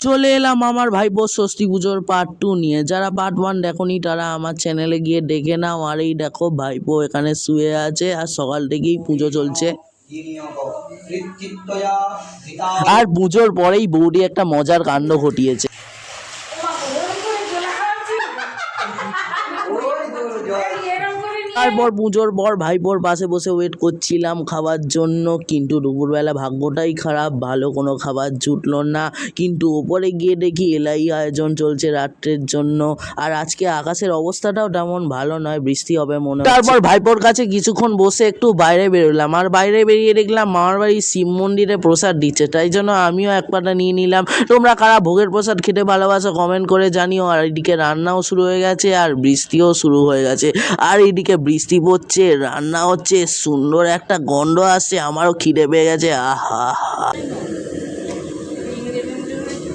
চলে এলাম আমার ভাইপোর ষষ্ঠী পুজোর পার্ট 2 নিয়ে। যারা পার্ট 1 দেখোনি তারা আমার চ্যানেলে গিয়ে দেখে নাও। আর এই দেখো ভাইপো এখানে শুয়ে আছে আর সকাল থেকেই পুজো চলছে। আর পুজোর পরেই বৌদি একটা মজার কাণ্ড ঘটিয়েছে। তারপর পুজোর পর ভাইপোর পাশে বসে ওয়েট করছিলাম খাবার জন্য, কিন্তু দুপুরবেলা ভাগ্যটাই খারাপ, ভালো কোনো খাবার জুটলো না। কিন্তু ওপরে গিয়ে দেখি এলাই আয়োজন চলছে রাত্রের জন্য। আর আজকে আকাশের অবস্থাটাও তেমন ভালো নয়, বৃষ্টি হবে মনে হচ্ছে। তারপর ভাইপোর কাছে কিছুক্ষণ বসে একটু বাইরে বেরোলাম, আর বাইরে বেরিয়ে দেখলাম মামার বাড়ির শিব মন্দিরে প্রসাদ দিচ্ছে, তাই জন্য আমিও এক পাটা নিয়ে নিলাম। তোমরা কারা ভোগের প্রসাদ খেতে ভালোবাসো কমেন্ট করে জানিও। আর এদিকে রান্নাও শুরু হয়ে গেছে আর বৃষ্টিও শুরু হয়ে গেছে। আর এইদিকে বৃষ্টি পড়ছে, রান্না হচ্ছে, সুন্দর একটা গন্ধ আসছে, আমারও খিদে পেয়ে গেছে। আহা।